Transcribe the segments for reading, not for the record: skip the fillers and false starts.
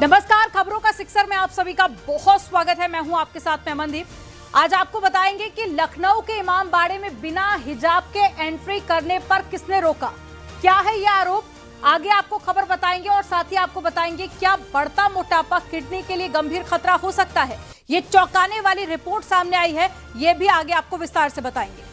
नमस्कार, खबरों का सिक्सर में आप सभी का बहुत स्वागत है। मैं हूं आपके साथ में अमनदीप। आज आपको बताएंगे कि लखनऊ के इमाम बाड़े में बिना हिजाब के एंट्री करने पर किसने रोका, क्या है यह आरोप, आगे आपको खबर बताएंगे और साथ ही आपको बताएंगे क्या बढ़ता मोटापा किडनी के लिए गंभीर खतरा हो सकता है। ये चौंकाने वाली रिपोर्ट सामने आई है, ये भी आगे आपको विस्तार से बताएंगे।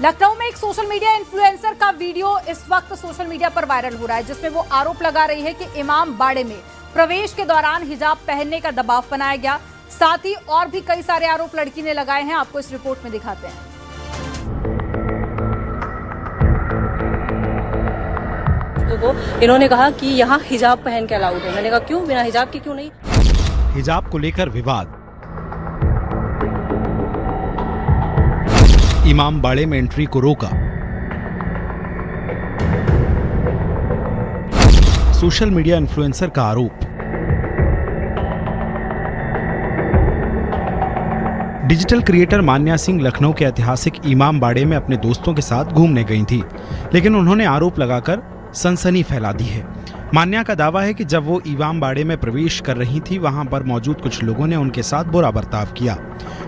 लखनऊ में एक सोशल मीडिया इन्फ्लुएंसर का वीडियो इस वक्त सोशल मीडिया पर वायरल हो रहा है, जिसमें वो आरोप लगा रही है कि इमाम बाड़े में प्रवेश के दौरान हिजाब पहनने का दबाव बनाया गया। साथ ही और भी कई सारे आरोप लड़की ने लगाए हैं, आपको इस रिपोर्ट में दिखाते हैं। तो इन्होंने कहा कि यहाँ हिजाब पहन के अलाउड है। मैंने कहा क्यों, बिना हिजाब के क्यों नहीं। हिजाब को लेकर विवाद, इमाम बाड़े में एंट्री को रोका, सोशल मीडिया इन्फ्लुएंसर का आरोप। डिजिटल क्रिएटर मान्या सिंह लखनऊ के ऐतिहासिक इमाम बाड़े में अपने दोस्तों के साथ घूमने गई थी, लेकिन उन्होंने आरोप लगाकर सनसनी फैला दी है। मान्या का दावा है कि जब वो इमाम बाड़े में प्रवेश कर रही थी, वहां पर मौजूद कुछ लोगों ने उनके साथ बुरा बर्ताव किया,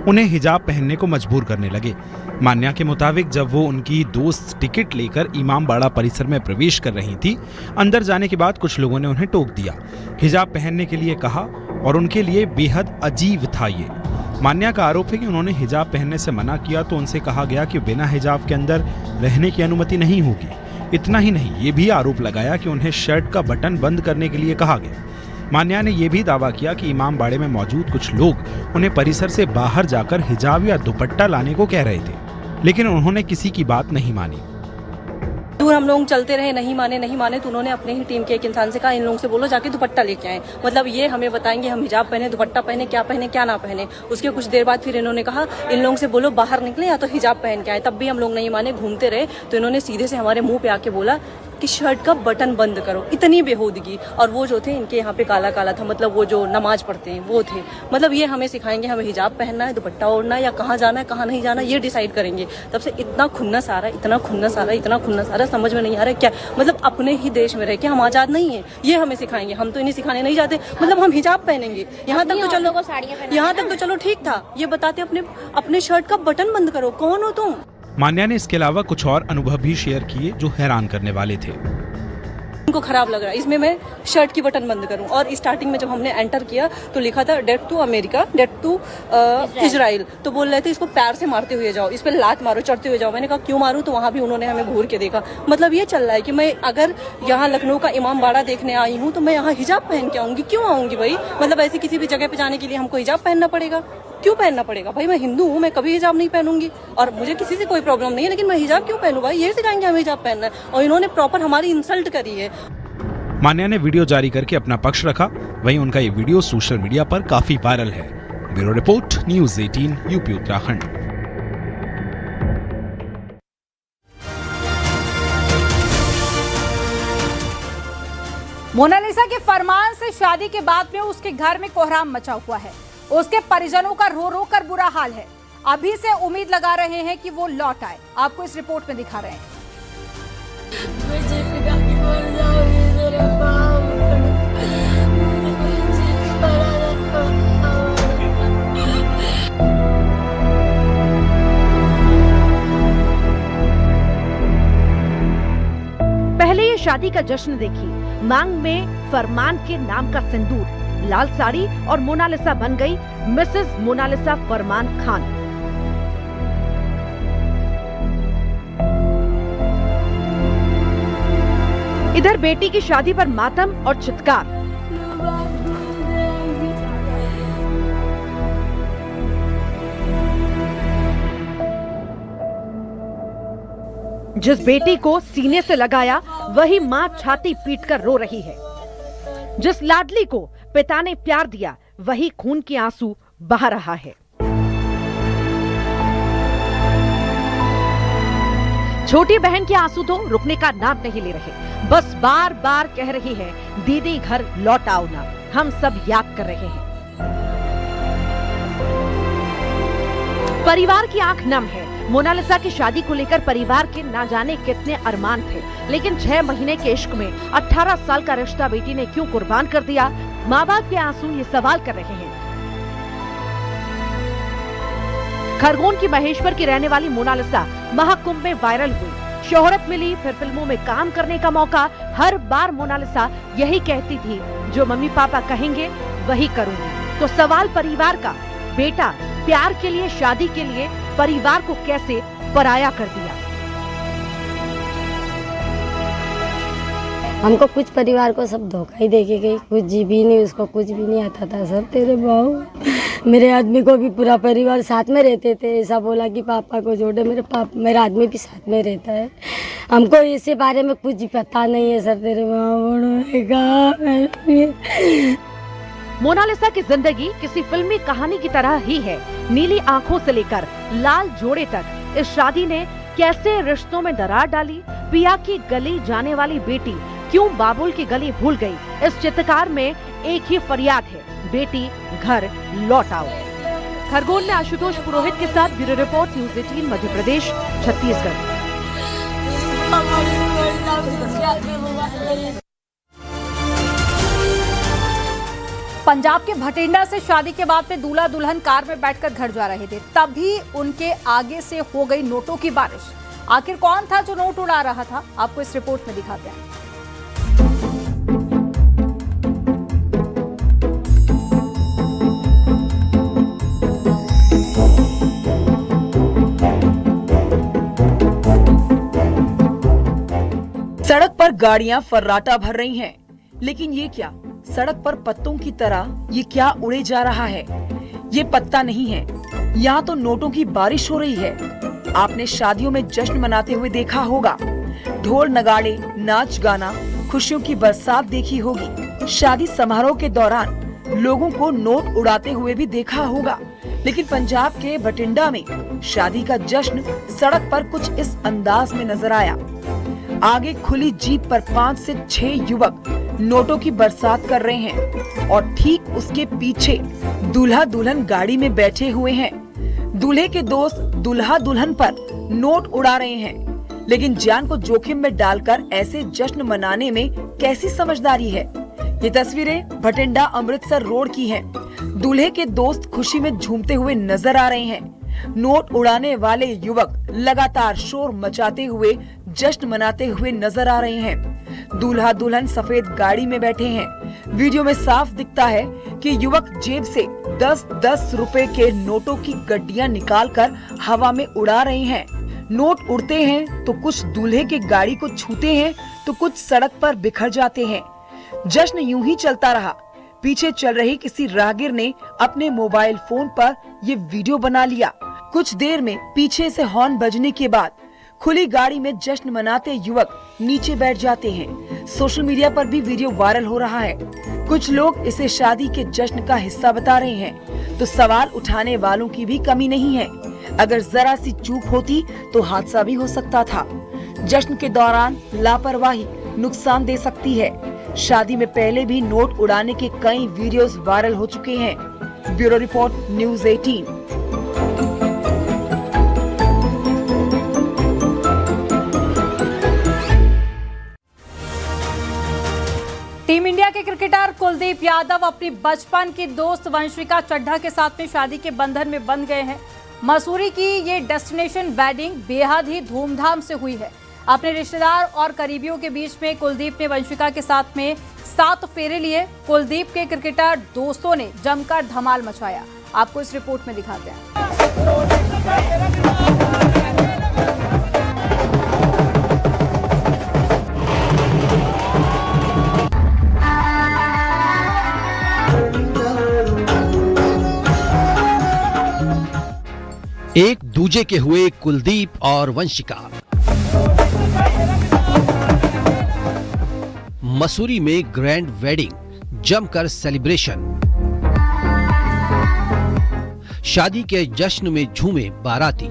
उन्हें हिजाब पहनने को मजबूर करने लगे। मान्या के मुताबिक जब वो उनकी दोस्त टिकट लेकर इमाम बाड़ा परिसर में प्रवेश कर रही थी, अंदर जाने के बाद कुछ लोगों ने उन्हें टोक दिया, हिजाब पहनने के लिए कहा और उनके लिए बेहद अजीब था ये। मान्या का आरोप है कि उन्होंने हिजाब पहनने से मना किया तो उनसे कहा गया कि बिना हिजाब के अंदर रहने की अनुमति नहीं होगी। इतना ही नहीं, ये भी आरोप लगाया कि उन्हें शर्ट का बटन बंद करने के लिए कहा गया। मान्या ने यह भी दावा किया कि इमाम बाड़े में मौजूद कुछ लोग उन्हें परिसर से बाहर जाकर हिजाब या दुपट्टा लाने को कह रहे थे, लेकिन उन्होंने किसी की बात नहीं मानी। दूर हम लोग चलते रहे, नहीं माने तो उन्होंने अपने ही टीम के एक इंसान से कहा इन लोगों से बोलो जाके दुपट्टा लेके आए। मतलब ये हमें बताएंगे हम हिजाब पहने, दुपट्टा पहने क्या ना पहने। उसके कुछ देर बाद फिर इन्होंने कहा इन लोगों से बोलो बाहर निकले या तो हिजाब पहन के आए। तब भी हम लोग नहीं माने, घूमते रहे। तो इन्होंने सीधे से हमारे मुंह पे आके बोला कि शर्ट का बटन बंद करो। इतनी बेहूदगी। और वो जो थे इनके यहाँ पे काला काला था, मतलब वो जो नमाज पढ़ते हैं वो थे। मतलब ये हमें सिखाएंगे हमें हिजाब पहनना है, दुपट्टा ओढ़ना है या कहाँ जाना है कहाँ नहीं जाना, ये डिसाइड करेंगे। तब से इतना खुन्नस आ रहा है, समझ में नहीं आ रहा है क्या। मतलब अपने ही देश में रह के हम आजाद नहीं है, ये हमें सिखाएंगे। हम तो इन्हें सिखाने नहीं जाते, मतलब हम हिजाब पहनेंगे। यहाँ तक तो चलो ठीक था, ये बताते अपने शर्ट का बटन बंद करो। कौन हो तुम? मान्या ने इसके अलावा कुछ और अनुभव भी शेयर किए जो हैरान करने वाले थे। उनको खराब लग रहा है इसमें मैं शर्ट की बटन बंद करूं। और स्टार्टिंग में जब हमने एंटर किया तो लिखा था death to America, death to Israel. तो बोल रहे थे इसको पैर से मारते हुए जाओ, इस पे लात मारो, चढ़ते हुए जाओ। मैंने कहा क्यों मारूं? तो वहां भी उन्होंने हमें घूर के देखा। मतलब ये चल रहा है कि मैं अगर यहाँ लखनऊ का इमाम बाड़ा देखने आई हूँ तो मैं यहाँ हिजाब पहन के आऊंगी। क्यों आऊंगी भाई? मतलब ऐसी किसी भी जगह पे जाने के लिए हमको हिजाब पहनना पड़ेगा? क्यों पहनना पड़ेगा भाई? मैं हिंदू हूँ, मैं कभी हिजाब नहीं पहनूंगी और मुझे किसी से कोई प्रॉब्लम नहीं है, लेकिन मैं हिजाब क्यों पहनूं भाई? ये सिखाएंगे हमें हिजाब पहनना है। और इन्होंने प्रॉपर हमारी इंसल्ट करी है। मान्या ने वीडियो जारी करके अपना पक्ष रखा, वहीं उनका ये वीडियो सोशल मीडिया पर काफी वायरल है। Bureau report, news 18, UP Uttarakhand. Monalisa के फरमान से शादी के बाद में उसके घर में कोहराम मचा हुआ है। उसके परिजनों का रो रो कर बुरा हाल है। अभी से उम्मीद लगा रहे हैं कि वो लौट आए। आपको इस रिपोर्ट में दिखा रहे हैं। पहले ये शादी का जश्न देखिए। मांग में फरमान के नाम का सिंदूर, लाल साड़ी और मोनालिसा बन गई मिसेस मोनालिसा फरमान खान। इधर बेटी की शादी पर मातम और चित्कार। जिस बेटी को सीने से लगाया वही मां छाती पीटकर रो रही है। जिस लाडली को पिता ने प्यार दिया वही खून के आंसू बहा रहा है। छोटी बहन के आंसू तो रुकने का नाम नहीं ले रहे, बस बार बार कह रही है दीदी घर लौट आओ ना, हम सब याद कर रहे हैं। परिवार की आंख नम है। मोनालिसा की शादी को लेकर परिवार के ना जाने कितने अरमान थे, लेकिन 6 महीने के इश्क में 18 साल का रिश्ता बेटी ने क्यों कुर्बान कर दिया? माँ बाप के आंसू ये सवाल कर रहे हैं। खरगोन की महेश्वर की रहने वाली मोनालिसा महाकुंभ में वायरल हुई, शोहरत मिली, फिर फिल्मों में काम करने का मौका। हर बार मोनालिसा यही कहती थी, जो मम्मी पापा कहेंगे वही करूंगी। तो सवाल परिवार का, बेटा प्यार के लिए, शादी के लिए परिवार को कैसे पराया कर दिया? हमको कुछ परिवार को सब धोखा ही देके गई, कुछ जी भी नहीं, उसको कुछ भी नहीं आता था। सब तेरे बहू मेरे आदमी को भी पूरा परिवार साथ में रहते थे। ऐसा बोला कि पापा को जोड़े, मेरा आदमी भी साथ में रहता है। हमको इसी बारे में कुछ पता नहीं है सर। तेरे मोनालिसा की जिंदगी किसी फिल्मी कहानी की तरह ही है। नीली आंखों से लेकर लाल जोड़े तक इस शादी ने कैसे रिश्तों में दरार डाली? पिया की गली जाने वाली बेटी क्यों बाबुल की गली भूल गई? इस चित्रकार में एक ही फरियाद है, बेटी घर लौट आओ। खरगोन में आशुतोष पुरोहित के साथ bureau report, news 18 Madhya Pradesh, Chhattisgarh. Punjab के भटिंडा से शादी के बाद में दूल्हा दुल्हन कार में बैठकर घर जा रहे थे, तभी उनके आगे से हो गई नोटों की बारिश। आखिर कौन था जो नोट उड़ा रहा था, आपको इस रिपोर्ट में दिखाते हैं। सड़क पर गाड़ियां फर्राटा भर रही हैं, लेकिन ये क्या? सड़क पर पत्तों की तरह ये क्या उड़े जा रहा है? ये पत्ता नहीं है, यहाँ तो नोटों की बारिश हो रही है। आपने शादियों में जश्न मनाते हुए देखा होगा, ढोल नगाड़े, नाच गाना, खुशियों की बरसात देखी होगी। शादी समारोह के दौरान लोगों को नोट उड़ाते हुए भी देखा होगा, लेकिन पंजाब के भटिंडा में शादी का जश्न सड़क पर कुछ इस अंदाज में नजर आया। आगे खुली जीप पर 5 से 6 युवक नोटों की बरसात कर रहे हैं और ठीक उसके पीछे दूल्हा दुल्हन गाड़ी में बैठे हुए हैं। दूल्हे के दोस्त दूल्हा दुल्हन पर नोट उड़ा रहे हैं, लेकिन जान को जोखिम में डालकर ऐसे जश्न मनाने में कैसी समझदारी है? ये तस्वीरें भटिंडा अमृतसर रोड की हैं। दूल्हे के दोस्त खुशी में झूमते हुए नजर आ रहे हैं। नोट उड़ाने वाले युवक लगातार शोर मचाते हुए जश्न मनाते हुए नजर आ रहे हैं। दूल्हा दुल्हन सफेद गाड़ी में बैठे हैं। वीडियो में साफ दिखता है कि युवक जेब से 10-10 रुपए के नोटों की गड्डियां निकालकर हवा में उड़ा रहे हैं। नोट उड़ते हैं तो कुछ दूल्हे के गाड़ी को छूते हैं तो कुछ सड़क पर बिखर जाते हैं। जश्न यूं ही चलता रहा। पीछे चल रही किसी राहगीर ने अपने मोबाइल फोन पर ये वीडियो बना लिया। कुछ देर में पीछे से हॉर्न बजने के बाद खुली गाड़ी में जश्न मनाते युवक नीचे बैठ जाते हैं। सोशल मीडिया पर भी वीडियो वायरल हो रहा है। कुछ लोग इसे शादी के जश्न का हिस्सा बता रहे हैं, तो सवाल उठाने वालों की भी कमी नहीं है। अगर जरा सी चूक होती तो हादसा भी हो सकता था। जश्न के दौरान लापरवाही नुकसान दे सकती है। शादी में पहले भी नोट उड़ाने के कई वीडियोस वायरल हो चुके हैं। Bureau report, news 18। Team India के क्रिकेटर कुलदीप यादव अपनी बचपन की दोस्त वंशिका चड्ढा के साथ में शादी के बंधन में बंध गए हैं। मसूरी की ये डेस्टिनेशन वेडिंग बेहद ही धूमधाम से हुई है। अपने रिश्तेदार और करीबियों के बीच में कुलदीप ने वंशिका के साथ में 7 फेरे लिए। कुलदीप के क्रिकेटर दोस्तों ने जमकर धमाल मचाया। आपको इस रिपोर्ट में दिखाते हैं। एक दूजे के हुए कुलदीप और वंशिका। मसूरी में ग्रैंड वेडिंग, जमकर सेलिब्रेशन। शादी के जश्न में झूमे बाराती।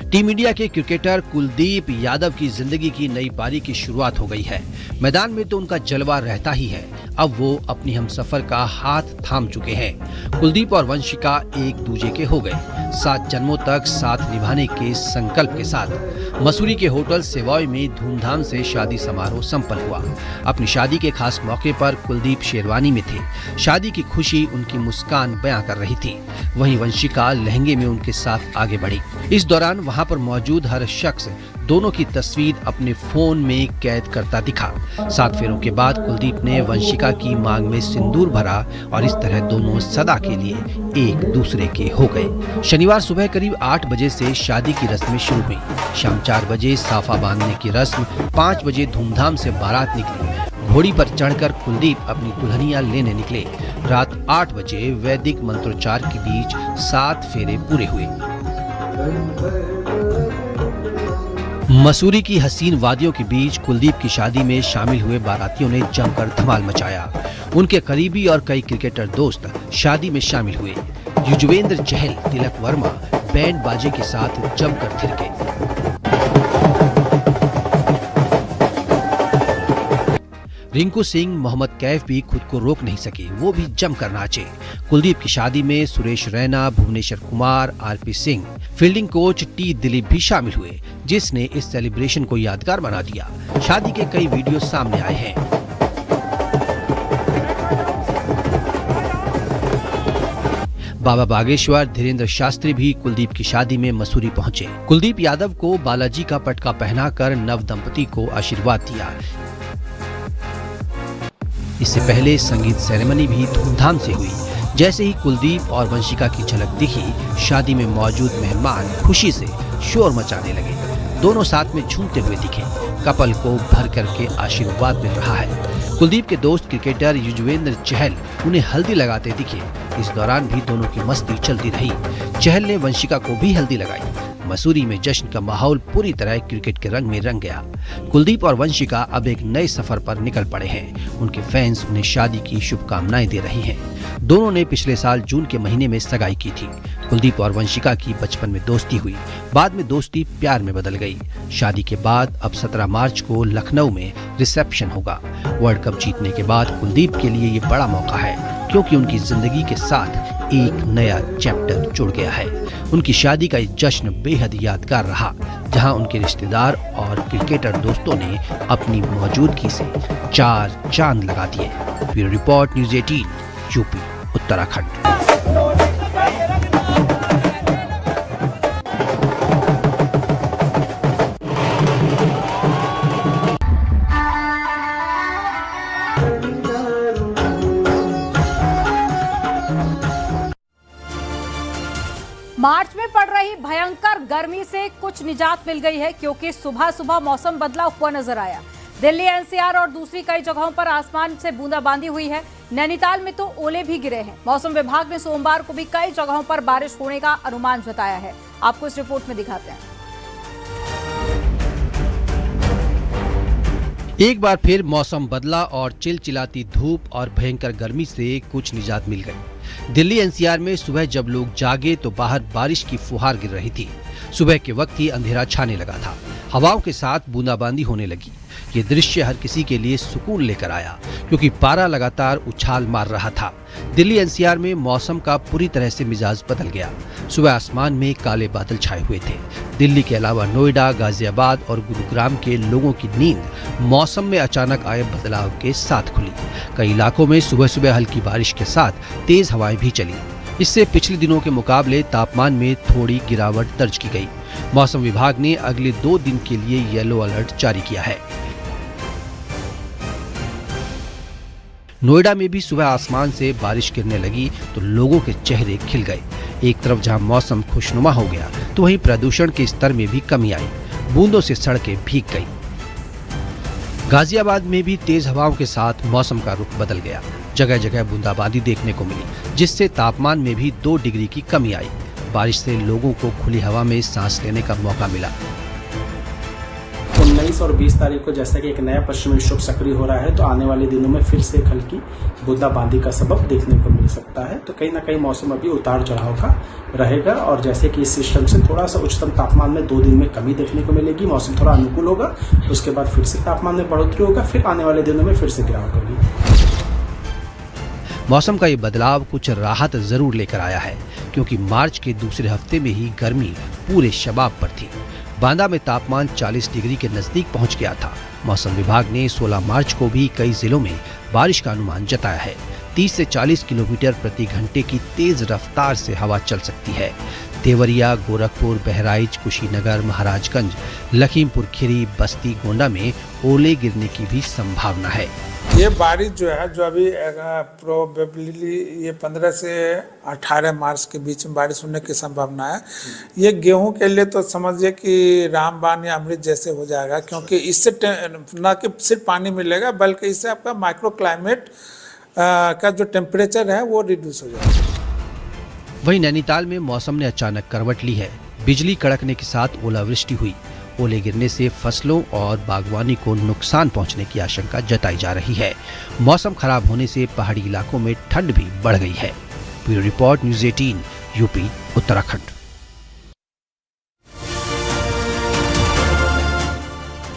टीम इंडिया के क्रिकेटर कुलदीप यादव की जिंदगी की नई पारी की शुरुआत हो गई है। मैदान में तो उनका जलवा रहता ही है। अब वो अपनी हमसफर का हाथ थाम चुके हैं। कुलदीप और वंशिका एक दूजे के हो गए। 7 जन्मों तक साथ निभाने के संकल्प के साथ मसूरी के होटल सेवॉय में धूमधाम से शादी समारोह संपन्न हुआ। अपनी शादी के खास मौके पर कुलदीप शेरवानी में थे। शादी की खुशी उनकी मुस्कान बयां कर रही थी। वहीं वंशिका लहंगे में उनके साथ आगे बढ़ी। इस दौरान वहां पर मौजूद हर शख्स दोनों की तस्वीर अपने फोन में कैद करता दिखा। 7 फेरों के बाद कुलदीप ने वंशिका की मांग में सिंदूर भरा और इस तरह दोनों सदा के लिए एक दूसरे के हो गए। शनिवार सुबह करीब 8 बजे से शादी की रस्में शुरू हुई। शाम 4 बजे साफा बांधने की रस्म, 5 बजे धूमधाम से बारात निकली। घोड़ी पर चढ़कर कुलदीप अपनी दुल्हनिया लेने निकले। रात 8 बजे वैदिक मंत्रोच्चार के बीच 7 फेरे पूरे हुए। मसूरी की हसीन वादियों के बीच कुलदीप की शादी में शामिल हुए बारातियों ने जमकर धमाल मचाया। उनके करीबी और कई क्रिकेटर दोस्त शादी में शामिल हुए। युजवेंद्र चहल, तिलक वर्मा बैंड बाजे के साथ जमकर थिरके। रिंकू सिंह, मोहम्मद कैफ भी खुद को रोक नहीं सके, वो भी जमकर नाचे। कुलदीप की शादी में Suresh Raina, Bhuvneshwar Kumar, RP Singh, fielding coach T Dilip भी शामिल हुए, जिसने इस सेलिब्रेशन को यादगार बना दिया। शादी के कई वीडियो सामने आए हैं। बाबा बागेश्वर, धीरेन्द्र शास्त्री भी कुलदीप की शादी में मसूरी पहुंचे। कुलदीप यादव को बालाजी का पटका पहनाकर नव दंपति को आशीर्वाद दिया। इससे पहले संगीत सेरेमनी भी धूमधाम से हुई। जैसे ही कुलदीप और वंशिका की झलक दिखी, शादी में मौजूद मेहमान खुशी से शोर मचाने लगे। दोनों साथ में झूमते हुए दिखे। कपल को भर करके आशीर्वाद मिल रहा है। कुलदीप के दोस्त क्रिकेटर युजवेंद्र चहल उन्हें हल्दी लगाते दिखे। इस दौरान भी दोनों की मस्ती चलती रही। चहल ने वंशिका को भी हल्दी लगाई। मसूरी में जश्न का माहौल पूरी तरह क्रिकेट के रंग में रंग गया। कुलदीप और वंशिका अब एक नए सफर पर निकल पड़े हैं। उनके फैंस उन्हें शादी की शुभकामनाएं दे रहे हैं। दोनों ने पिछले साल जून के महीने में सगाई की थी। कुलदीप और वंशिका की बचपन में दोस्ती हुई, बाद में दोस्ती प्यार में बदल गई। शादी के बाद अब 17 मार्च को लखनऊ में रिसेप्शन होगा। वर्ल्ड कप जीतने के बाद कुलदीप के लिए ये बड़ा मौका है, क्योंकि उनकी जिंदगी के साथ एक नया चैप्टर जुड़ गया है। उनकी शादी का ये जश्न बेहद यादगार रहा, जहां उनके रिश्तेदार और क्रिकेटर दोस्तों ने अपनी मौजूदगी से 4 चांद लगा दिए। Bureau report, news 18, UP, Uttarakhand. मार्च में पड़ रही भयंकर गर्मी से कुछ निजात मिल गई है, क्योंकि सुबह सुबह मौसम बदला हुआ नजर आया। दिल्ली, एनसीआर और दूसरी कई जगहों पर आसमान से बूंदाबांदी हुई है। नैनीताल में तो ओले भी गिरे हैं। मौसम विभाग ने सोमवार को भी कई जगहों पर बारिश होने का अनुमान जताया है। आपको इस रिपोर्ट में दिखाते हैं। एक बार फिर मौसम बदला और चिलचिलाती धूप और भयंकर गर्मी से कुछ निजात मिल गई। दिल्ली एनसीआर में सुबह जब लोग जागे तो बाहर बारिश की फुहार गिर रही थी। सुबह के वक्त ही अंधेरा छाने लगा था। हवाओं के साथ बूंदाबांदी होने लगी। ये दृश्य हर किसी के लिए सुकून लेकर आया, क्योंकि पारा लगातार उछाल मार रहा था। दिल्ली एनसीआर में मौसम का पूरी तरह से मिजाज बदल गया। सुबह आसमान में काले बादल छाए हुए थे। दिल्ली के अलावा नोएडा, गाजियाबाद और गुरुग्राम के लोगों की नींद मौसम में अचानक आए बदलाव के साथ खुली। कई इलाकों में सुबह सुबह हल्की बारिश के साथ तेज हवाएं भी चली। इससे पिछले दिनों के मुकाबले तापमान में थोड़ी गिरावट दर्ज की गई। मौसम विभाग ने अगले 2 दिन के लिए येलो अलर्ट जारी किया है। नोएडा में भी सुबह आसमान से बारिश गिरने लगी तो लोगों के चेहरे खिल गए। एक तरफ जहां मौसम खुशनुमा हो गया, तो वहीं प्रदूषण के स्तर में भी कमी आई। बूंदों से सड़कें भीग गई। गाजियाबाद में भी तेज हवाओं के साथ मौसम का रुख बदल गया। जगह जगह बूंदाबांदी देखने को मिली, जिससे तापमान में भी 2 डिग्री की कमी आई। बारिश से लोगों को खुली हवा में सांस लेने का मौका मिला। 19 और 20 तारीख को जैसा कि एक नया पश्चिमी विक्षोभ सक्रिय हो रहा है, तो आने वाले दिनों में फिर से हल्की बूंदाबांदी का सबब देखने को मिल सकता है। तो कहीं ना कहीं मौसम अभी उतार चढ़ाव का रहेगा, और जैसे कि इस सिस्टम से थोड़ा सा उच्चतम तापमान में 2 दिन में कमी देखने को मिलेगी। मौसम थोड़ा अनुकूल होगा, उसके बाद फिर से तापमान में बढ़ोतरी होगा, फिर आने वाले दिनों में फिर से गिरावट होगी। मौसम का ये बदलाव कुछ राहत जरूर लेकर आया है, क्योंकि मार्च के दूसरे हफ्ते में ही गर्मी पूरे शबाब पर थी। बांदा में तापमान 40 डिग्री के नजदीक पहुंच गया था। मौसम विभाग ने 16 मार्च को भी कई जिलों में बारिश का अनुमान जताया है। 30 से 40 किलोमीटर प्रति घंटे की तेज रफ्तार से हवा चल सकती है। देवरिया, गोरखपुर, बहराइच, कुशीनगर, महाराजगंज, लखीमपुर खीरी, बस्ती, गोंडा में ओले गिरने की भी संभावना है। ये बारिश जो है, जो अभी प्रोबेबली ये 15 से 18 मार्च के बीच में बारिश होने की संभावना है। ये गेहूं के लिए तो समझिए कि रामबाण या अमृत जैसे हो जाएगा, क्योंकि इससे न कि सिर्फ पानी मिलेगा, बल्कि इससे आपका माइक्रो क्लाइमेट का जो टेम्परेचर है वो रिड्यूस हो जाएगा। वहीं नैनीताल में मौसम ने अचानक करवट ली है। बिजली कड़कने के साथ ओलावृष्टि हुई। ओले गिरने से फसलों और बागवानी को नुकसान पहुंचने की आशंका जताई जा रही है। मौसम खराब होने से पहाड़ी इलाकों में ठंड भी बढ़ गई है। Bureau report, news 18, UP, Uttarakhand.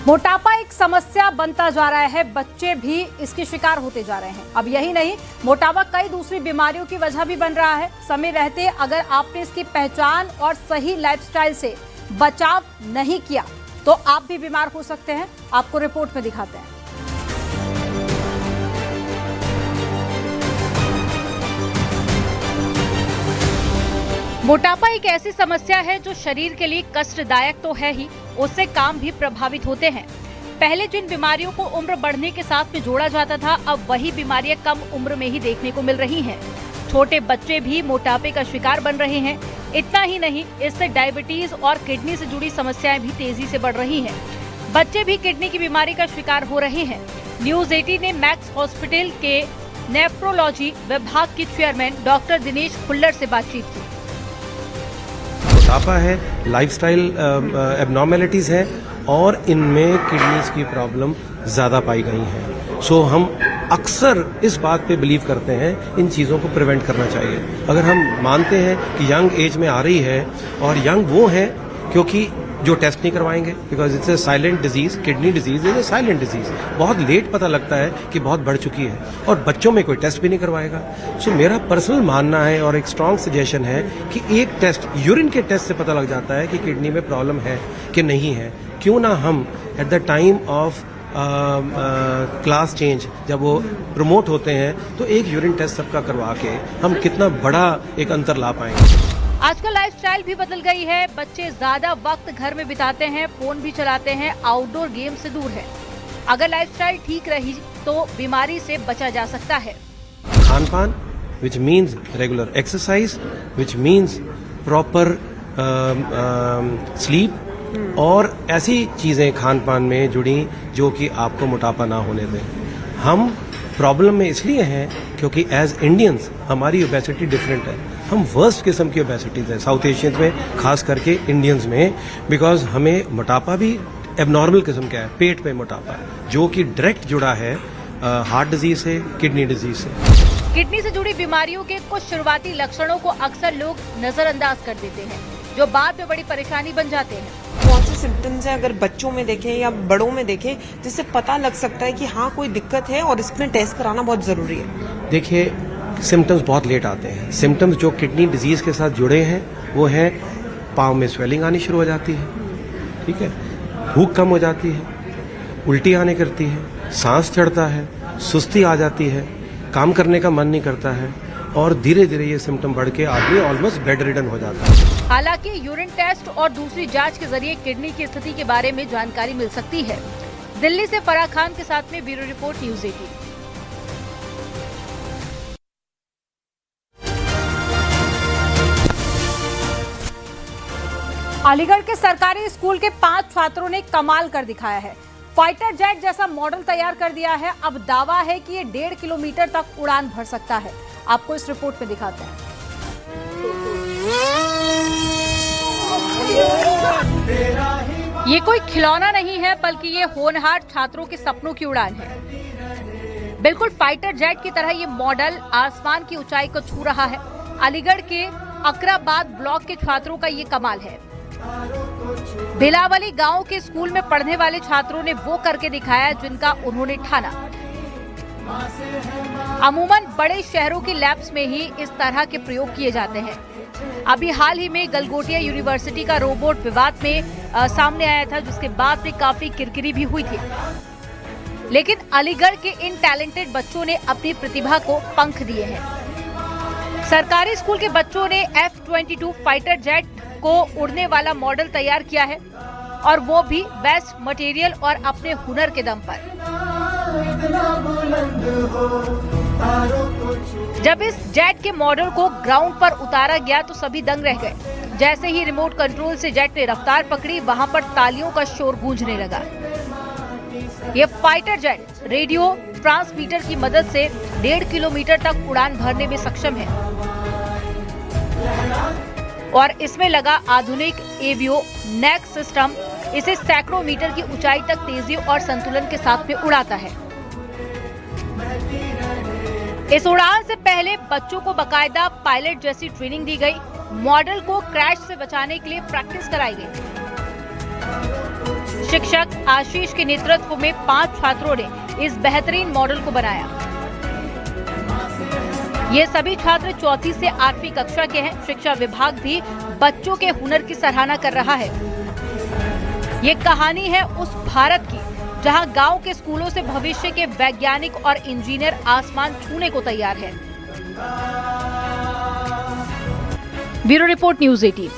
मोटापा एक समस्या बनता जा रहा है, बच्चे भी इसके शिकार होते जा रहे हैं। अब यही नहीं, मोटापा कई दूसरी बीमारियों की वजह भी बन रहा है। समय रहते अगर आपने इसकी पहचान और सही लाइफस्टाइल से बचाव नहीं किया तो आप भी बीमार हो सकते हैं। आपको रिपोर्ट में दिखाते हैं। मोटापा एक ऐसी समस्या है जो शरीर के लिए कष्टदायक तो है ही, उससे काम भी प्रभावित होते हैं। पहले जिन बीमारियों को उम्र बढ़ने के साथ में जोड़ा जाता था, अब वही बीमारियां कम उम्र में ही देखने को मिल रही हैं। छोटे बच्चे भी मोटापे का शिकार बन रहे हैं। इतना ही नहीं, इससे डायबिटीज और किडनी से जुड़ी समस्याएं भी तेजी से बढ़ रही हैं। बच्चे भी किडनी की बीमारी का शिकार हो रहे हैं। न्यूज़ 18 ने मैक्स हॉस्पिटल के नेफ्रोलॉजी विभाग के चेयरमैन डॉक्टर दिनेश खुल्लर से बातचीत की। मोटापा है, लाइफस्टाइल एबनॉर्मेलिटीज़ है और इनमें किडनीज की प्रॉब्लम ज़्यादा पाई गई हैं। सो हम अक्सर इस बात पे बिलीव करते हैं इन चीज़ों को प्रिवेंट करना चाहिए। अगर हम मानते हैं कि यंग एज में आ रही है, और यंग वो है क्योंकि जो टेस्ट नहीं करवाएंगे, because it's a silent disease, kidney disease is a silent disease. बहुत लेट पता लगता है कि बहुत बढ़ चुकी है, और बच्चों में कोई टेस्ट भी नहीं करवाएगा। सो मेरा पर्सनल मानना है और एक स्ट्रांग सजेशन है कि एक टेस्ट, यूरिन के टेस्ट से पता लग जाता है कि किडनी में प्रॉब्लम है कि नहीं है। क्यों ना हम at the time of class change, जब वो प्रमोट होते हैं, तो एक यूरिन टेस्ट सबका करवा के हम कितना बड़ा एक अंतर ला पाएंगे। आजकल लाइफस्टाइल भी बदल गई है। बच्चे ज्यादा वक्त घर में बिताते हैं, फोन भी चलाते हैं, आउटडोर गेम से दूर है। अगर लाइफस्टाइल ठीक रही तो बीमारी से बचा जा सकता है। खान पान, which means regular exercise, which means proper sleep, और ऐसी चीजें खान पान में जुड़ी जो कि आपको मोटापा ना होने दें। हम प्रॉब्लम में इसलिए हैं क्योंकि एज इंडियंस हमारी ओबेसिटी डिफरेंट है। हम वर्स्ट किस्म की ओबेसिटीज है साउथ एशियंस में, खास करके इंडियंस में, बिकॉज हमें मोटापा भी एबनॉर्मल किस्म का है, पेट पे मोटापा, जो कि डायरेक्ट जुड़ा है हार्ट डिजीज से, किडनी डिजीज से। किडनी से जुड़ी बीमारियों के कुछ शुरुआती लक्षणों को अक्सर लोग नजरअंदाज कर देते हैं, जो बाद में बड़ी परेशानी बन जाते हैं। कौन से सिम्टम्स हैं, अगर बच्चों में देखें या बड़ों में देखें, जिससे पता लग सकता है कि हाँ कोई दिक्कत है और इसमें टेस्ट कराना बहुत जरूरी है? देखिए, सिम्टम्स बहुत लेट आते हैं। सिम्टम्स जो किडनी डिजीज के साथ जुड़े हैं वो है पाँव में स्वेलिंग आनी शुरू हो जाती है, ठीक है, भूख कम हो जाती है, उल्टी आने करती है, सांस चढ़ता है, सुस्ती आ जाती है, काम करने का मन नहीं करता है, और धीरे धीरे ये सिम्टम बढ़ के आदमी ऑलमोस्ट बेड रिडन हो जाता है। हालांकि यूरिन टेस्ट और दूसरी जांच के जरिए किडनी की स्थिति के बारे में जानकारी मिल सकती है। दिल्ली से फराह खान के साथ में ब्यूरो रिपोर्ट, न्यूज़ 18। अलीगढ़ के सरकारी स्कूल के 5 छात्रों ने कमाल कर दिखाया है। फाइटर जेट जैसा मॉडल तैयार कर दिया है। अब दावा है कि ये 1.5 किलोमीटर तक उड़ान भर सकता है। आपको इस रिपोर्ट में दिखाते हैं। ये कोई खिलौना नहीं है, बल्कि ये होनहार छात्रों के सपनों की उड़ान है। बिल्कुल फाइटर जेट की तरह ये मॉडल आसमान की ऊंचाई को छू रहा है। अलीगढ़ के अकराबाद ब्लॉक के छात्रों का ये कमाल है। बिलावली गांव के स्कूल में पढ़ने वाले छात्रों ने वो करके दिखाया जिनका उन्होंने ठाना। अमूमन बड़े शहरों के लैब्स में ही इस तरह के प्रयोग किए जाते हैं। अभी हाल ही में गलगोटिया यूनिवर्सिटी का रोबोट विवाद में सामने आया था, जिसके बाद में काफी किरकिरी भी हुई थी। लेकिन अलीगढ़ के इन टैलेंटेड बच्चों ने अपनी प्रतिभा को पंख दिए हैं। सरकारी स्कूल के बच्चों ने F-22 फाइटर जेट को उड़ने वाला मॉडल तैयार किया है, और वो भी बेस्ट मटेरियल और अपने हुनर के दम पर। जब इस जेट के मॉडल को ग्राउंड पर उतारा गया तो सभी दंग रह गए। जैसे ही रिमोट कंट्रोल से जेट ने रफ्तार पकड़ी, वहां पर तालियों का शोर गूंजने लगा। ये फाइटर जेट रेडियो ट्रांसमीटर की मदद से 1.5 किलोमीटर तक उड़ान भरने में सक्षम है, और इसमें लगा आधुनिक एवियो नेक सिस्टम इसे सैकड़ों मीटर की ऊंचाई तक तेजी और संतुलन के साथ में उड़ाता है। इस उड़ान से पहले बच्चों को बकायदा पायलट जैसी ट्रेनिंग दी गई। मॉडल को क्रैश से बचाने के लिए प्रैक्टिस कराई गई। शिक्षक आशीष के नेतृत्व में 5 छात्रों ने इस बेहतरीन मॉडल को बनाया। ये सभी छात्र 4वीं से 8वीं कक्षा के हैं। शिक्षा विभाग भी बच्चों के हुनर की सराहना कर रहा है। ये कहानी है उस भारत की जहां गांव के स्कूलों से भविष्य के वैज्ञानिक और इंजीनियर आसमान छूने को तैयार है। Bureau report, news 18।